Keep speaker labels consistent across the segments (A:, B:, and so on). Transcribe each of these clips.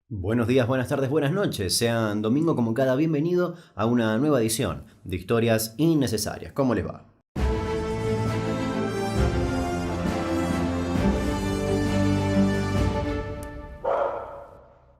A: Buenos días, buenas tardes, buenas noches. Sean domingo como cada bienvenido a una nueva edición de Historias Innecesarias. ¿Cómo les va?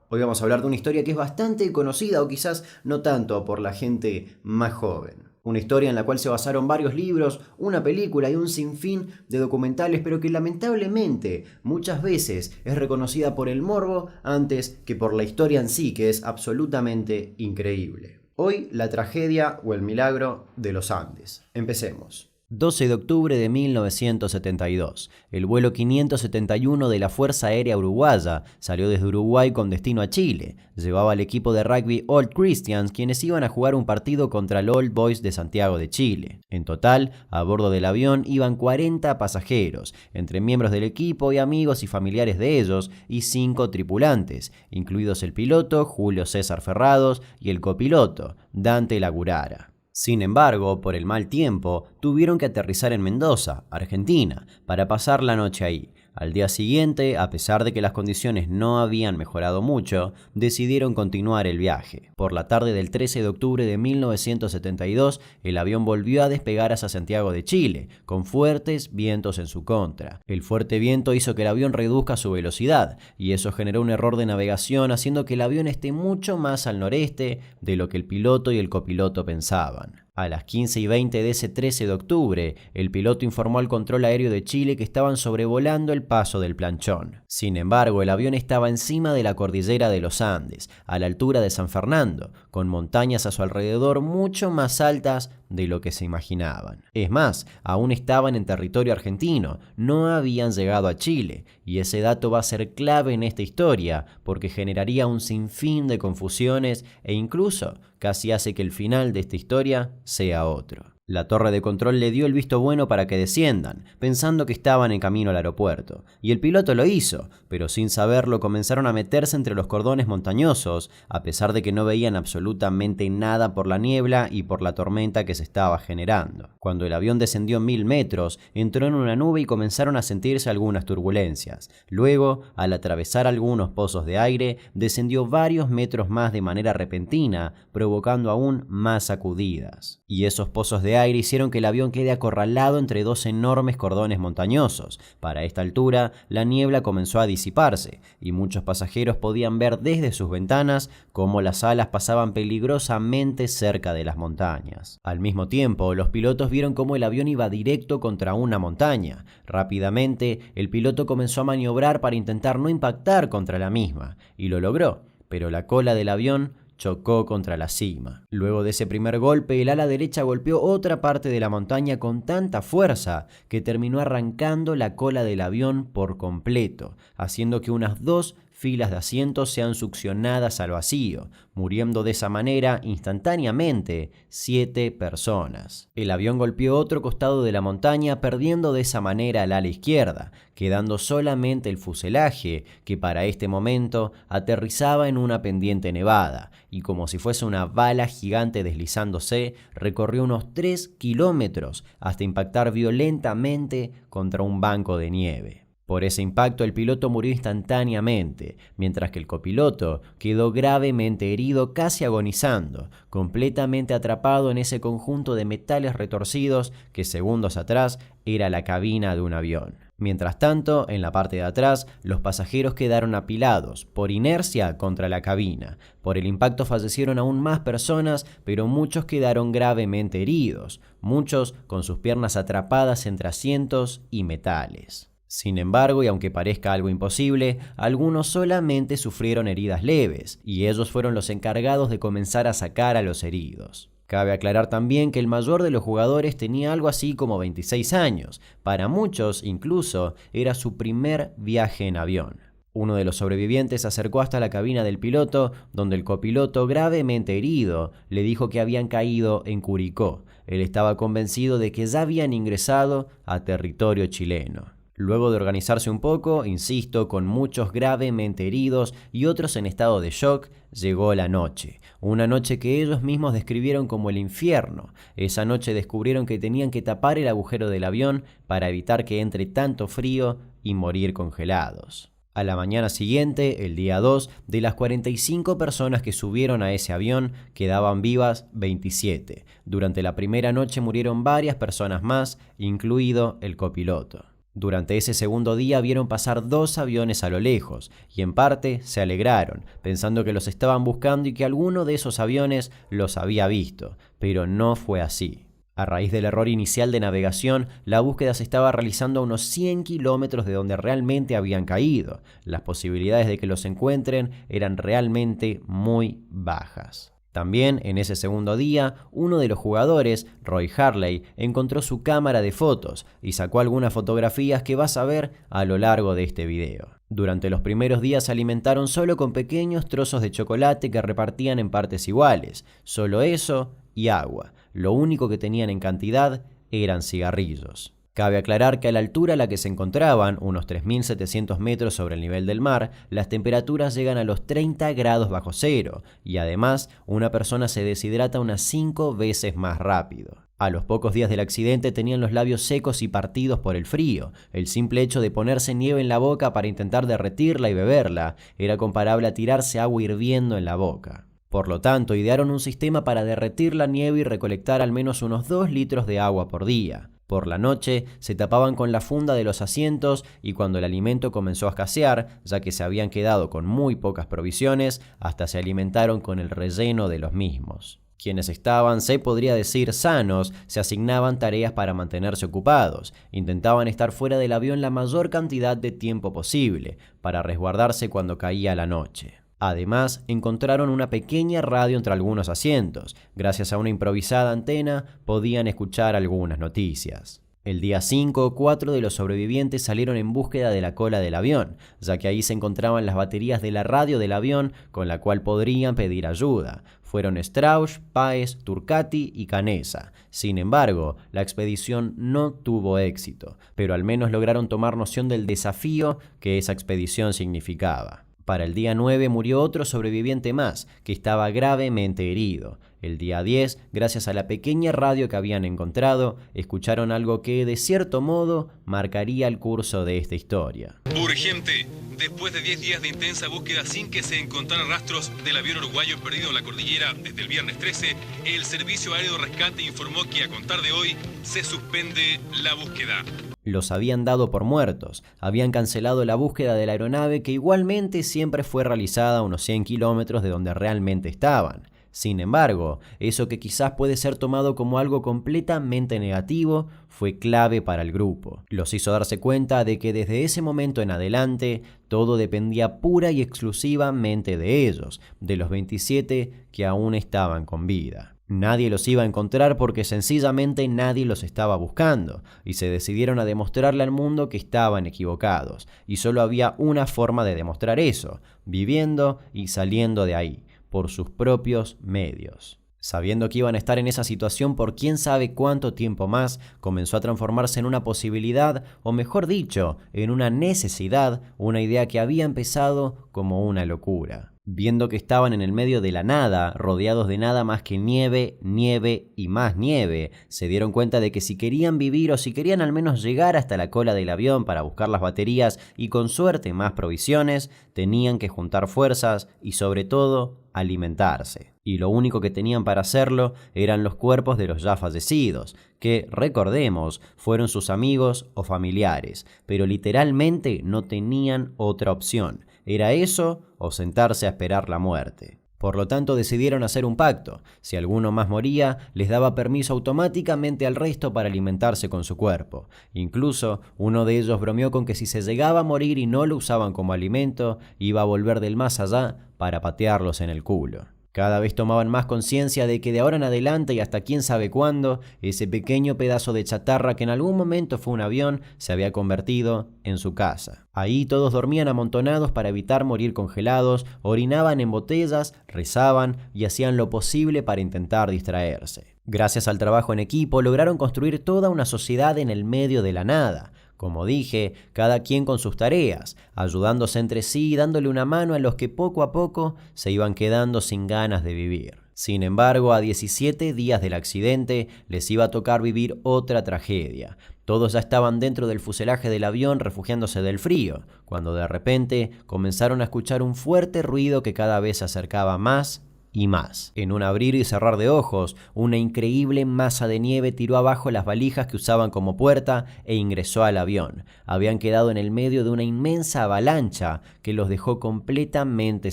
A: Hoy vamos a hablar de una historia que es bastante conocida o quizás no tanto por la gente más joven. Una historia en la cual se basaron varios libros, una película y un sinfín de documentales, pero que lamentablemente muchas veces es reconocida por el morbo antes que por la historia en sí, que es absolutamente increíble. Hoy la tragedia o el milagro de los Andes. Empecemos. 12 de octubre de 1972. El vuelo 571 de la Fuerza Aérea Uruguaya salió desde Uruguay con destino a Chile. Llevaba al equipo de rugby Old Christians, quienes iban a jugar un partido contra el Old Boys de Santiago de Chile. En total, a bordo del avión iban 40 pasajeros, entre miembros del equipo y amigos y familiares de ellos, y 5 tripulantes, incluidos el piloto Julio César Ferrados y el copiloto Dante Lagurara. Sin embargo, por el mal tiempo, tuvieron que aterrizar en Mendoza, Argentina, para pasar la noche ahí. Al día siguiente, a pesar de que las condiciones no habían mejorado mucho, decidieron continuar el viaje. Por la tarde del 13 de octubre de 1972, el avión volvió a despegar hacia Santiago de Chile, con fuertes vientos en su contra. El fuerte viento hizo que el avión reduzca su velocidad, y eso generó un error de navegación, haciendo que el avión esté mucho más al noreste de lo que el piloto y el copiloto pensaban. A las 15:20 de ese 13 de octubre, el piloto informó al control aéreo de Chile que estaban sobrevolando el paso del Planchón. Sin embargo, el avión estaba encima de la cordillera de los Andes, a la altura de San Fernando, con montañas a su alrededor mucho más altas de lo que se imaginaban. Es más, aún estaban en territorio argentino, no habían llegado a Chile, y ese dato va a ser clave en esta historia, porque generaría un sinfín de confusiones e incluso casi hace que el final de esta historia sea otro. La torre de control le dio el visto bueno para que desciendan, pensando que estaban en camino al aeropuerto, y el piloto lo hizo, pero sin saberlo comenzaron a meterse entre los cordones montañosos, a pesar de que no veían absolutamente nada por la niebla y por la tormenta que se estaba generando. Cuando el avión descendió 1000 metros, entró en una nube y comenzaron a sentirse algunas turbulencias. Luego, al atravesar algunos pozos de aire, descendió varios metros más de manera repentina, provocando aún más sacudidas. Y esos pozos de aire hicieron que el avión quede acorralado entre dos enormes cordones montañosos. Para esta altura, la niebla comenzó a disiparse, y muchos pasajeros podían ver desde sus ventanas cómo las alas pasaban peligrosamente cerca de las montañas. Al mismo tiempo, los pilotos vieron cómo el avión iba directo contra una montaña. Rápidamente, el piloto comenzó a maniobrar para intentar no impactar contra la misma, y lo logró, pero la cola del avión chocó contra la cima. Luego de ese primer golpe, el ala derecha golpeó otra parte de la montaña con tanta fuerza que terminó arrancando la cola del avión por completo, haciendo que unas 2 filas de asientos sean succionadas al vacío, muriendo de esa manera instantáneamente 7 personas. El avión golpeó otro costado de la montaña, perdiendo de esa manera el ala izquierda, quedando solamente el fuselaje, que para este momento aterrizaba en una pendiente nevada, y como si fuese una bala gigante deslizándose, recorrió unos 3 kilómetros hasta impactar violentamente contra un banco de nieve. Por ese impacto el piloto murió instantáneamente, mientras que el copiloto quedó gravemente herido, casi agonizando, completamente atrapado en ese conjunto de metales retorcidos que segundos atrás era la cabina de un avión. Mientras tanto, en la parte de atrás, los pasajeros quedaron apilados, por inercia, contra la cabina. Por el impacto fallecieron aún más personas, pero muchos quedaron gravemente heridos, muchos con sus piernas atrapadas entre asientos y metales. Sin embargo, y aunque parezca algo imposible, algunos solamente sufrieron heridas leves, y ellos fueron los encargados de comenzar a sacar a los heridos. Cabe aclarar también que el mayor de los jugadores tenía algo así como 26 años. Para muchos, incluso, era su primer viaje en avión. Uno de los sobrevivientes se acercó hasta la cabina del piloto, donde el copiloto, gravemente herido, le dijo que habían caído en Curicó. Él estaba convencido de que ya habían ingresado a territorio chileno. Luego de organizarse un poco, insisto, con muchos gravemente heridos y otros en estado de shock, llegó la noche. Una noche que ellos mismos describieron como el infierno. Esa noche descubrieron que tenían que tapar el agujero del avión para evitar que entre tanto frío y morir congelados. A la mañana siguiente, el día 2, de las 45 personas que subieron a ese avión, quedaban vivas 27. Durante la primera noche murieron varias personas más, incluido el copiloto. Durante ese segundo día vieron pasar 2 aviones a lo lejos, y en parte se alegraron, pensando que los estaban buscando y que alguno de esos aviones los había visto, pero no fue así. A raíz del error inicial de navegación, la búsqueda se estaba realizando a unos 100 kilómetros de donde realmente habían caído. Las posibilidades de que los encuentren eran realmente muy bajas. También, en ese segundo día, uno de los jugadores, Roy Harley, encontró su cámara de fotos y sacó algunas fotografías que vas a ver a lo largo de este video. Durante los primeros días se alimentaron solo con pequeños trozos de chocolate que repartían en partes iguales, solo eso y agua. Lo único que tenían en cantidad eran cigarrillos. Cabe aclarar que a la altura a la que se encontraban, unos 3.700 metros sobre el nivel del mar, las temperaturas llegan a los 30 grados bajo cero y además una persona se deshidrata unas 5 veces más rápido. A los pocos días del accidente tenían los labios secos y partidos por el frío. El simple hecho de ponerse nieve en la boca para intentar derretirla y beberla era comparable a tirarse agua hirviendo en la boca. Por lo tanto, idearon un sistema para derretir la nieve y recolectar al menos unos 2 litros de agua por día. Por la noche se tapaban con la funda de los asientos y cuando el alimento comenzó a escasear, ya que se habían quedado con muy pocas provisiones, hasta se alimentaron con el relleno de los mismos. Quienes estaban, se podría decir, sanos, se asignaban tareas para mantenerse ocupados. Intentaban estar fuera del avión la mayor cantidad de tiempo posible, para resguardarse cuando caía la noche. Además, encontraron una pequeña radio entre algunos asientos. Gracias a una improvisada antena, podían escuchar algunas noticias. El día 5, 4 de los sobrevivientes salieron en búsqueda de la cola del avión, ya que ahí se encontraban las baterías de la radio del avión con la cual podrían pedir ayuda. Fueron Strauss, Páez, Turcati y Canessa. Sin embargo, la expedición no tuvo éxito, pero al menos lograron tomar noción del desafío que esa expedición significaba. Para el día 9 murió otro sobreviviente más, que estaba gravemente herido. El día 10, gracias a la pequeña radio que habían encontrado, escucharon algo que, de cierto modo, marcaría el curso de esta historia.
B: Urgente. Después de 10 días de intensa búsqueda sin que se encontraran rastros del avión uruguayo perdido en la cordillera desde el viernes 13, el Servicio Aéreo de Rescate informó que a contar de hoy se suspende la búsqueda.
A: Los habían dado por muertos, habían cancelado la búsqueda de la aeronave que igualmente siempre fue realizada a unos 100 kilómetros de donde realmente estaban. Sin embargo, eso que quizás puede ser tomado como algo completamente negativo, fue clave para el grupo. Los hizo darse cuenta de que desde ese momento en adelante, todo dependía pura y exclusivamente de ellos, de los 27 que aún estaban con vida. Nadie los iba a encontrar porque sencillamente nadie los estaba buscando, y se decidieron a demostrarle al mundo que estaban equivocados, y solo había una forma de demostrar eso, viviendo y saliendo de ahí, por sus propios medios. Sabiendo que iban a estar en esa situación por quién sabe cuánto tiempo más, comenzó a transformarse en una posibilidad, o mejor dicho, en una necesidad, una idea que había empezado como una locura. Viendo que estaban en el medio de la nada, rodeados de nada más que nieve, nieve y más nieve, se dieron cuenta de que si querían vivir o si querían al menos llegar hasta la cola del avión para buscar las baterías y con suerte más provisiones, tenían que juntar fuerzas y sobre todo alimentarse. Y lo único que tenían para hacerlo eran los cuerpos de los ya fallecidos, que, recordemos, fueron sus amigos o familiares, pero literalmente no tenían otra opción. Era eso o sentarse a esperar la muerte. Por lo tanto, decidieron hacer un pacto. Si alguno más moría, les daba permiso automáticamente al resto para alimentarse con su cuerpo. Incluso, uno de ellos bromeó con que si se llegaba a morir y no lo usaban como alimento, iba a volver del más allá para patearlos en el culo. Cada vez tomaban más conciencia de que de ahora en adelante y hasta quién sabe cuándo, ese pequeño pedazo de chatarra que en algún momento fue un avión se había convertido en su casa. Ahí todos dormían amontonados para evitar morir congelados, orinaban en botellas, rezaban y hacían lo posible para intentar distraerse. Gracias al trabajo en equipo lograron construir toda una sociedad en el medio de la nada. Como dije, cada quien con sus tareas, ayudándose entre sí y dándole una mano a los que poco a poco se iban quedando sin ganas de vivir. Sin embargo, a 17 días del accidente les iba a tocar vivir otra tragedia. Todos ya estaban dentro del fuselaje del avión refugiándose del frío, cuando de repente comenzaron a escuchar un fuerte ruido que cada vez se acercaba más y más. En un abrir y cerrar de ojos, una increíble masa de nieve tiró abajo las valijas que usaban como puerta e ingresó al avión. Habían quedado en el medio de una inmensa avalancha que los dejó completamente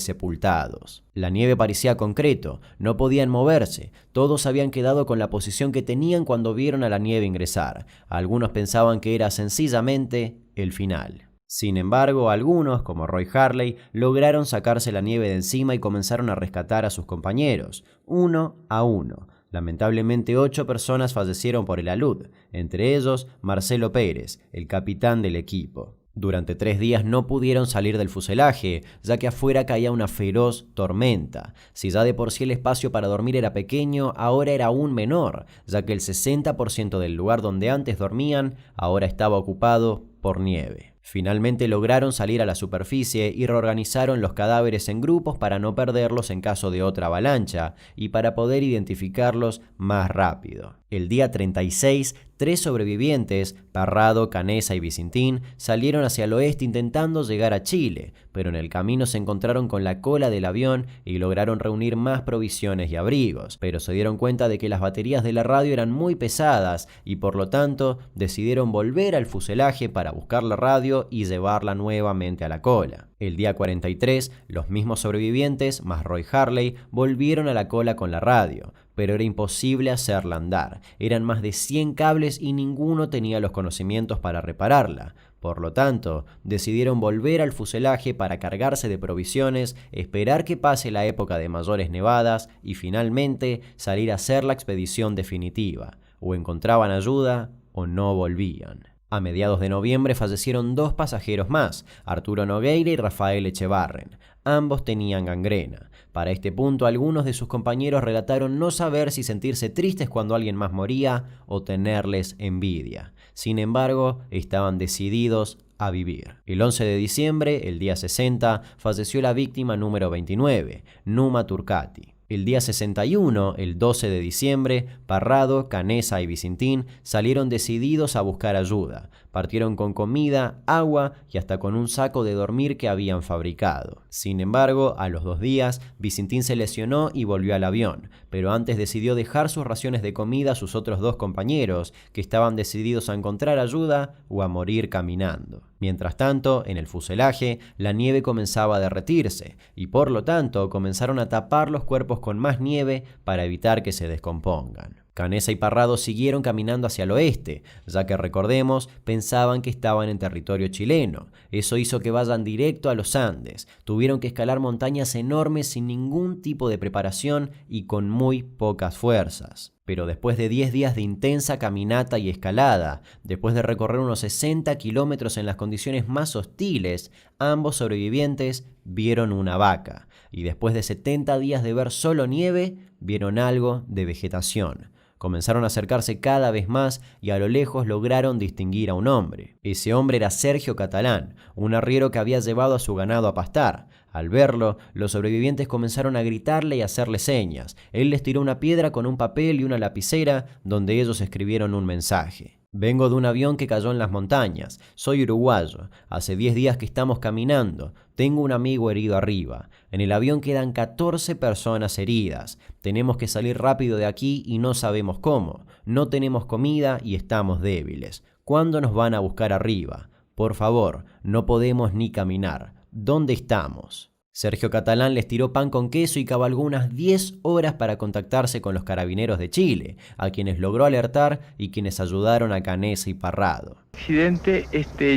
A: sepultados. La nieve parecía concreto, no podían moverse, todos habían quedado con la posición que tenían cuando vieron a la nieve ingresar. Algunos pensaban que era sencillamente el final. Sin embargo, algunos, como Roy Harley, lograron sacarse la nieve de encima y comenzaron a rescatar a sus compañeros, uno a uno. Lamentablemente 8 personas fallecieron por el alud, entre ellos Marcelo Pérez, el capitán del equipo. Durante 3 días no pudieron salir del fuselaje, ya que afuera caía una feroz tormenta. Si ya de por sí el espacio para dormir era pequeño, ahora era aún menor, ya que el 60% del lugar donde antes dormían ahora estaba ocupado por nieve. Finalmente lograron salir a la superficie y reorganizaron los cadáveres en grupos para no perderlos en caso de otra avalancha y para poder identificarlos más rápido. El día 36, 3 sobrevivientes, Parrado, Canessa y Vicentín, salieron hacia el oeste intentando llegar a Chile, pero en el camino se encontraron con la cola del avión y lograron reunir más provisiones y abrigos, pero se dieron cuenta de que las baterías de la radio eran muy pesadas y por lo tanto decidieron volver al fuselaje para buscar la radio y llevarla nuevamente a la cola. El día 43, los mismos sobrevivientes, más Roy Harley, volvieron a la cola con la radio, pero era imposible hacerla andar. Eran más de 100 cables y ninguno tenía los conocimientos para repararla. Por lo tanto, decidieron volver al fuselaje para cargarse de provisiones, esperar que pase la época de mayores nevadas y finalmente salir a hacer la expedición definitiva. O encontraban ayuda o no volvían. A mediados de noviembre fallecieron 2 pasajeros más, Arturo Nogueira y Rafael Echevarren. Ambos tenían gangrena. Para este punto, algunos de sus compañeros relataron no saber si sentirse tristes cuando alguien más moría o tenerles envidia. Sin embargo, estaban decididos a vivir. El 11 de diciembre, el día 60, falleció la víctima número 29, Numa Turcati. El día 61, el 12 de diciembre, Parrado, Canessa y Vicentín salieron decididos a buscar ayuda. Partieron con comida, agua y hasta con un saco de dormir que habían fabricado. Sin embargo, a los 2 días, Vicentín se lesionó y volvió al avión, pero antes decidió dejar sus raciones de comida a sus otros 2 compañeros, que estaban decididos a encontrar ayuda o a morir caminando. Mientras tanto, en el fuselaje, la nieve comenzaba a derretirse y por lo tanto comenzaron a tapar los cuerpos con más nieve para evitar que se descompongan. Canessa y Parrado siguieron caminando hacia el oeste, ya que recordemos, pensaban que estaban en territorio chileno. Eso hizo que vayan directo a los Andes. Tuvieron que escalar montañas enormes sin ningún tipo de preparación y con muy pocas fuerzas. Pero después de 10 días de intensa caminata y escalada, después de recorrer unos 60 kilómetros en las condiciones más hostiles, ambos sobrevivientes vieron una vaca. Y después de 70 días de ver solo nieve, vieron algo de vegetación. Comenzaron a acercarse cada vez más y a lo lejos lograron distinguir a un hombre. Ese hombre era Sergio Catalán, un arriero que había llevado a su ganado a pastar. Al verlo, los sobrevivientes comenzaron a gritarle y a hacerle señas. Él les tiró una piedra con un papel y una lapicera donde ellos escribieron un mensaje. Vengo de un avión que cayó en las montañas. Soy uruguayo. Hace 10 días que estamos caminando. Tengo un amigo herido arriba. En el avión quedan 14 personas heridas. Tenemos que salir rápido de aquí y no sabemos cómo. No tenemos comida y estamos débiles. ¿Cuándo nos van a buscar arriba? Por favor, no podemos ni caminar. ¿Dónde estamos? Sergio Catalán les tiró pan con queso y cabalgó unas 10 horas para contactarse con los carabineros de Chile, a quienes logró alertar y quienes ayudaron a Canessa y Parrado.
C: El accidente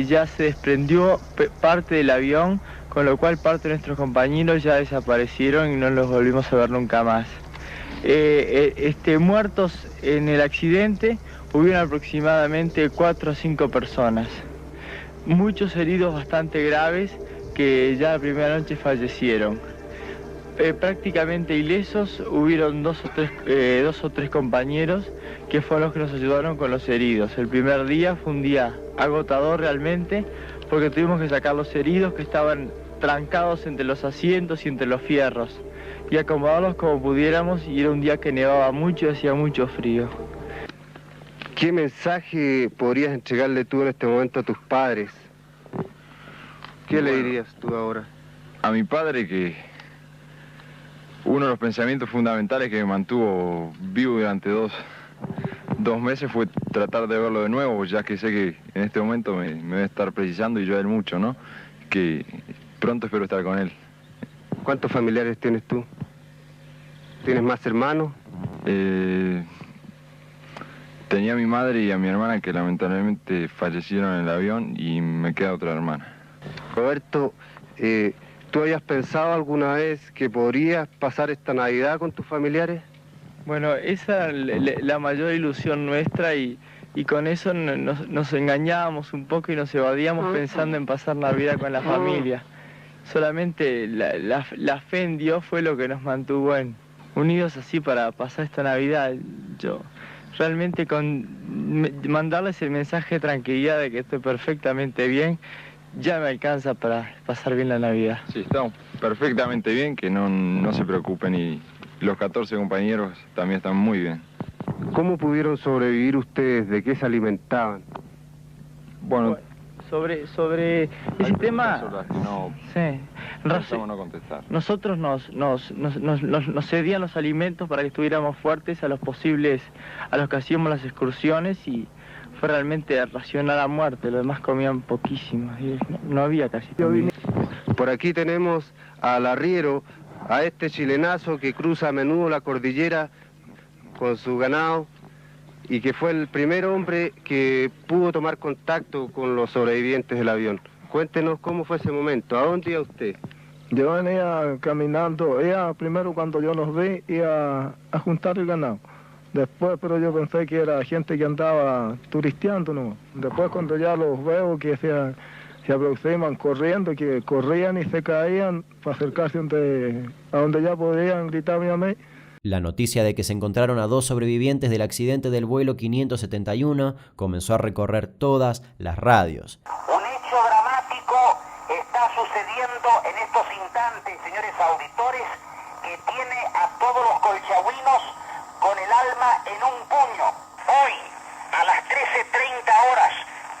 C: ya se desprendió parte del avión, con lo cual parte de nuestros compañeros ya desaparecieron y no los volvimos a ver nunca más. Muertos en el accidente hubieron aproximadamente 4 o 5 personas. Muchos heridos bastante graves que ya la primera noche fallecieron. Prácticamente ilesos, hubieron 2 o 3 compañeros que fueron los que nos ayudaron con los heridos. El primer día fue un día agotador realmente, porque tuvimos que sacar los heridos que estaban trancados entre los asientos y entre los fierros, y acomodarlos como pudiéramos, y era un día que nevaba mucho y hacía mucho frío.
D: ¿Qué mensaje podrías entregarle tú en este momento a tus padres? ¿Qué le dirías tú ahora?
C: A mi padre, que uno de los pensamientos fundamentales que me mantuvo vivo durante dos meses fue tratar de verlo de nuevo, ya que sé que en este momento me debe estar precisando y yo a él mucho, ¿no? Que pronto espero estar con él.
D: ¿Cuántos familiares tienes tú? ¿Tienes más hermanos?
C: Tenía a mi madre y a mi hermana que lamentablemente fallecieron en el avión y me queda otra hermana.
D: Roberto, ¿tú habías pensado alguna vez que podrías pasar esta Navidad con tus familiares?
C: Bueno, esa es la mayor ilusión nuestra y con eso nos engañábamos un poco y nos evadíamos pensando en pasar Navidad con la familia. Solamente la fe en Dios fue lo que nos mantuvo unidos así para pasar esta Navidad. Yo realmente mandarles el mensaje de tranquilidad de que estoy perfectamente bien, ya me alcanza para pasar bien la Navidad. Sí, estamos perfectamente bien, que no se preocupen, y los 14 compañeros también están muy bien.
D: ¿Cómo pudieron sobrevivir ustedes? ¿De qué se alimentaban?
C: Bueno, sobre ese tema, no,
E: sí,
C: no contestar.
E: Nosotros nos cedían los alimentos para que estuviéramos fuertes a los que hacíamos las excursiones, y fue realmente racionar a muerte. Los demás comían poquísimo, no había casi comida.
D: Por aquí tenemos al arriero, a este chilenazo que cruza a menudo la cordillera con su ganado y que fue el primer hombre que pudo tomar contacto con los sobrevivientes del avión. Cuéntenos cómo fue ese momento. ¿A dónde iba usted?
F: Yo venía caminando, primero cuando yo los vi, iba a juntar el ganado. Después, pero yo pensé que era gente que andaba turisteando, ¿no? Después, cuando ya los veo que se aproximan corriendo, que corrían y se caían para acercarse a donde ya podían gritarme a mí.
A: La noticia de que se encontraron a 2 sobrevivientes del accidente del vuelo 571 comenzó a recorrer todas las radios.
G: Un hecho dramático está sucediendo en estos instantes, señores auditores, que tiene a todos los colchagüinos con el alma en un puño. Hoy, a las 13:30 horas,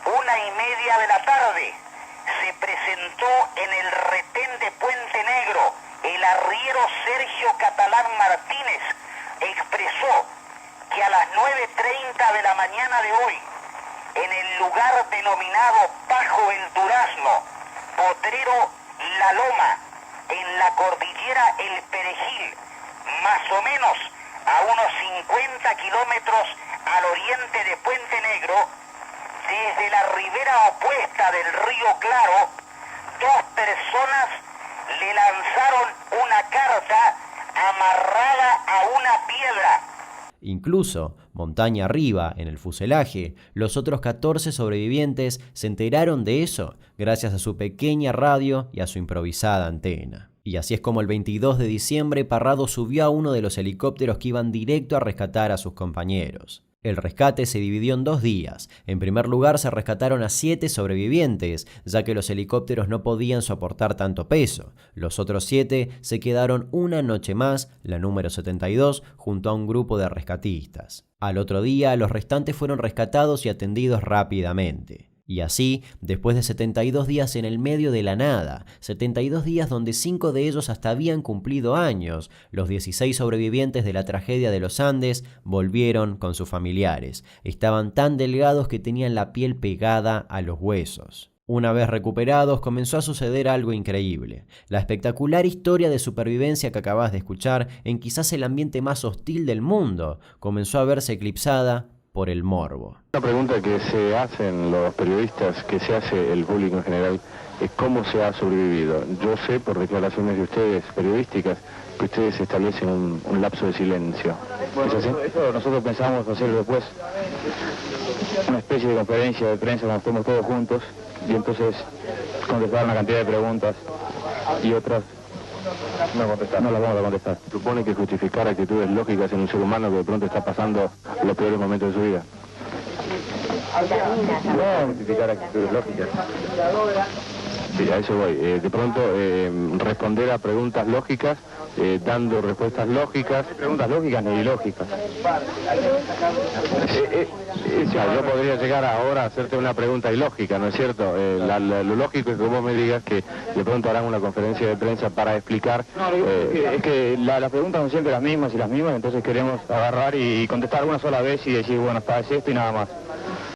G: 1:30 de la tarde, se presentó en el retén de Puente Negro. El arriero Sergio Catalán Martínez expresó que a las 9:30 de la mañana de hoy, en el lugar denominado Pajo el Durazno, Potrero La Loma, en la cordillera El Perejil, más o menos a unos 50 kilómetros al oriente de Puente Negro, desde la ribera opuesta del río Claro, 2 personas le lanzaron una carta amarrada a una piedra.
A: Incluso, montaña arriba, en el fuselaje, los otros 14 sobrevivientes se enteraron de eso gracias a su pequeña radio y a su improvisada antena. Y así es como el 22 de diciembre Parrado subió a uno de los helicópteros que iban directo a rescatar a sus compañeros. El rescate se dividió en 2 días. En primer lugar se rescataron a 7 sobrevivientes, ya que los helicópteros no podían soportar tanto peso. Los otros 7 se quedaron una noche más, la número 72, junto a un grupo de rescatistas. Al otro día, los restantes fueron rescatados y atendidos rápidamente. Y así, después de 72 días en el medio de la nada, 72 días donde 5 de ellos hasta habían cumplido años, los 16 sobrevivientes de la tragedia de los Andes volvieron con sus familiares. Estaban tan delgados que tenían la piel pegada a los huesos. Una vez recuperados, comenzó a suceder algo increíble. La espectacular historia de supervivencia que acabas de escuchar, en quizás el ambiente más hostil del mundo, comenzó a verse eclipsada por el morbo.
H: Una pregunta que se hacen los periodistas, que se hace el público en general, es cómo se ha sobrevivido. Yo sé por declaraciones de ustedes, periodísticas, que ustedes establecen un lapso de silencio.
I: Bueno, ¿es así? Eso nosotros pensamos hacer después una especie de conferencia de prensa cuando estemos todos juntos, y entonces contestar una cantidad de preguntas y otras no las vamos a contestar.
H: ¿Supone que justificar actitudes lógicas en un ser humano que de pronto está pasando los peores momentos de su vida?
I: No justificar actitudes lógicas.
H: Sí, a eso voy. De pronto responder a preguntas lógicas, dando respuestas lógicas.
I: Preguntas lógicas ni ilógicas.
H: Yo podría llegar ahora a hacerte una pregunta ilógica, ¿no es cierto? Lo lógico es que vos me digas que de pronto harán una conferencia de prensa para explicar...
I: es que las preguntas son siempre las mismas, entonces queremos agarrar y contestar una sola vez y decir, bueno, está, es esto y nada más.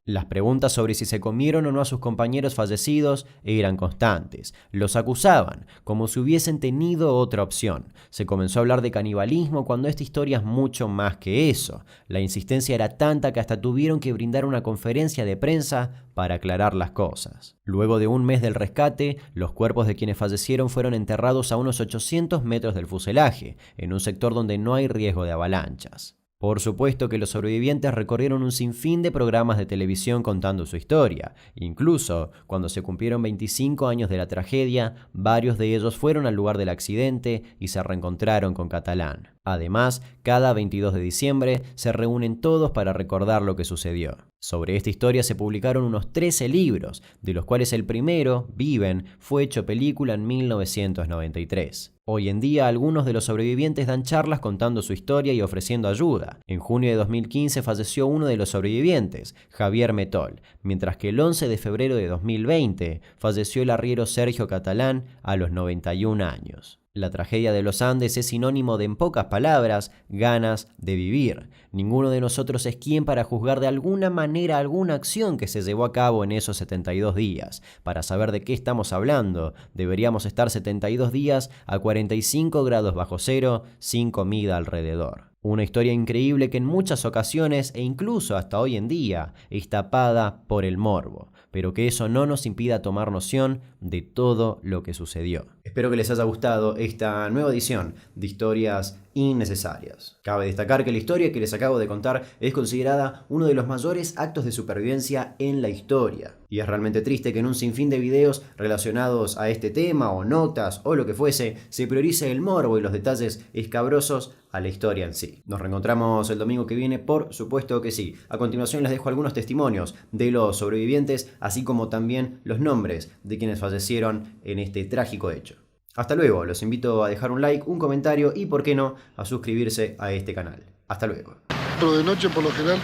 A: Las preguntas sobre si se comieron o no a sus compañeros fallecidos eran constantes. Los acusaban, como si hubiesen tenido otra opción. Se comenzó a hablar de canibalismo cuando esta historia es mucho más que eso. La insistencia era tanta que hasta tuvieron que brindar una conferencia de prensa para aclarar las cosas. Luego de un mes del rescate, los cuerpos de quienes fallecieron fueron enterrados a unos 800 metros del fuselaje, en un sector donde no hay riesgo de avalanchas. Por supuesto que los sobrevivientes recorrieron un sinfín de programas de televisión contando su historia. Incluso, cuando se cumplieron 25 años de la tragedia, varios de ellos fueron al lugar del accidente y se reencontraron con Catalán. Además, cada 22 de diciembre se reúnen todos para recordar lo que sucedió. Sobre esta historia se publicaron unos 13 libros, de los cuales el primero, Viven, fue hecho película en 1993. Hoy en día, algunos de los sobrevivientes dan charlas contando su historia y ofreciendo ayuda. En junio de 2015 falleció uno de los sobrevivientes, Javier Metol, mientras que el 11 de febrero de 2020 falleció el arriero Sergio Catalán a los 91 años. La tragedia de los Andes es sinónimo de, en pocas palabras, ganas de vivir. Ninguno de nosotros es quien para juzgar de alguna manera alguna acción que se llevó a cabo en esos 72 días. Para saber de qué estamos hablando, deberíamos estar 72 días a 45 grados bajo cero, sin comida alrededor. Una historia increíble que en muchas ocasiones, e incluso hasta hoy en día, es tapada por el morbo, pero que eso no nos impida tomar noción de todo lo que sucedió. Espero que les haya gustado esta nueva edición de Historias Innecesarias. Cabe destacar que la historia que les acabo de contar es considerada uno de los mayores actos de supervivencia en la historia. Y es realmente triste que en un sinfín de videos relacionados a este tema o notas o lo que fuese, se priorice el morbo y los detalles escabrosos a la historia en sí. Nos reencontramos el domingo que viene, por supuesto que sí. A continuación les dejo algunos testimonios de los sobrevivientes, así como también los nombres de quienes fallecieron en este trágico hecho. Hasta luego, los invito a dejar un like, un comentario y, por qué no, a suscribirse a este canal. Hasta luego.
J: Pero de noche por lo general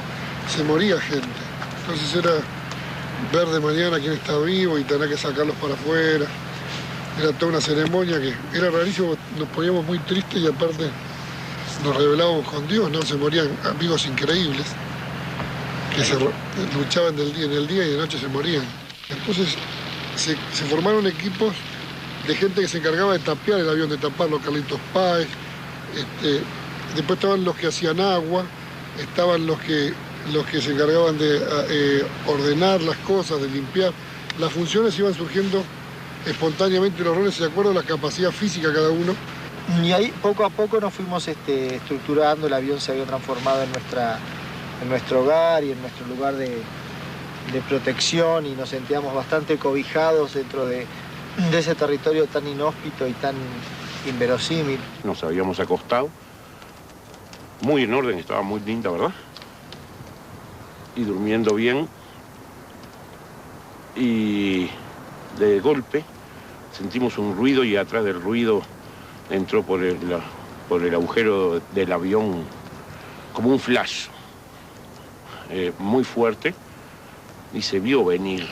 J: se moría gente, entonces era ver de mañana quién está vivo y tener que sacarlos para afuera. Era toda una ceremonia que era rarísimo, nos poníamos muy tristes y aparte nos rebelábamos con Dios, ¿no? Se morían amigos increíbles que se luchaban en el día y de noche se morían. Entonces se formaron equipos de gente que se encargaba de tapear el avión, de taparlo, Carlitos Páez. Después estaban los que hacían agua, estaban los que se encargaban de ordenar las cosas, de limpiar. Las funciones iban surgiendo espontáneamente, los roles de acuerdo a la capacidad física de cada uno.
K: Y ahí poco a poco nos fuimos estructurando, el avión se había transformado en nuestro hogar y en nuestro lugar de protección y nos sentíamos bastante cobijados dentro de ese territorio tan inhóspito y tan inverosímil.
L: Nos habíamos acostado, muy en orden, estaba muy linda, ¿verdad? Y durmiendo bien. Y de golpe sentimos un ruido y atrás del ruido entró por el agujero del avión como un flash muy fuerte y se vio venir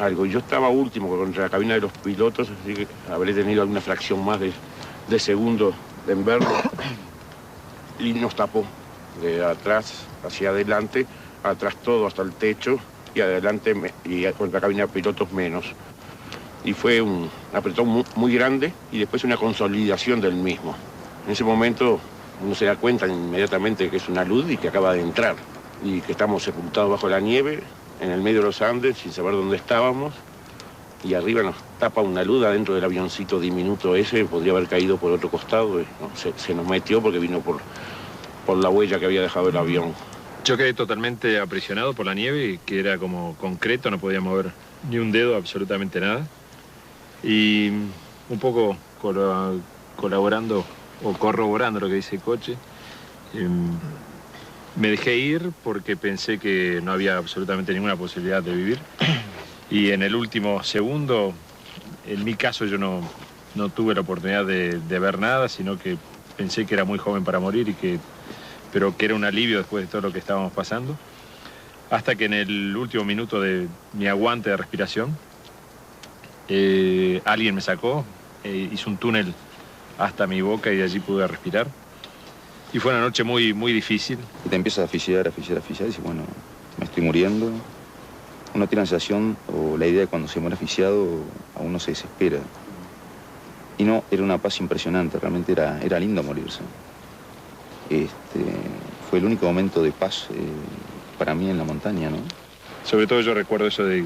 L: algo. Yo estaba último contra la cabina de los pilotos, así que habré tenido alguna fracción más de segundo en verlo y nos tapó de atrás hacia adelante, atrás todo hasta el techo y adelante y contra la cabina de pilotos menos. Y fue un apretón muy grande y después una consolidación del mismo. En ese momento uno se da cuenta inmediatamente que es una luz y que acaba de entrar y que estamos sepultados bajo la nieve en el medio de los Andes sin saber dónde estábamos y arriba nos tapa una luz adentro del avioncito diminuto ese, podría haber caído por otro costado y se nos metió porque vino por la huella que había dejado el avión.
M: Yo quedé totalmente aprisionado por la nieve, que era como concreto, no podía mover ni un dedo, absolutamente nada. Y un poco colaborando o corroborando lo que dice Coche, me dejé ir porque pensé que no había absolutamente ninguna posibilidad de vivir. Y en el último segundo En mi caso yo no tuve la oportunidad de ver nada, sino que pensé que era muy joven para morir, pero que era un alivio después de todo lo que estábamos pasando. Hasta que en el último minuto de mi aguante de respiración, alguien me sacó, hizo un túnel hasta mi boca y de allí pude respirar. Y fue una noche muy, muy difícil.
N: Y te empiezas a asfixiar, y dices, bueno, me estoy muriendo. Uno tiene la sensación o la idea de cuando se muere asfixiado, a uno se desespera. Y no, era una paz impresionante, realmente era lindo morirse. Fue el único momento de paz para mí en la montaña, ¿no?
M: Sobre todo yo recuerdo eso de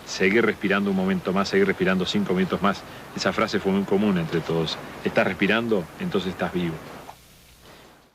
M: seguir respirando un momento más, seguir respirando 5 minutos más. Esa frase fue muy común entre todos. Estás respirando, entonces estás vivo.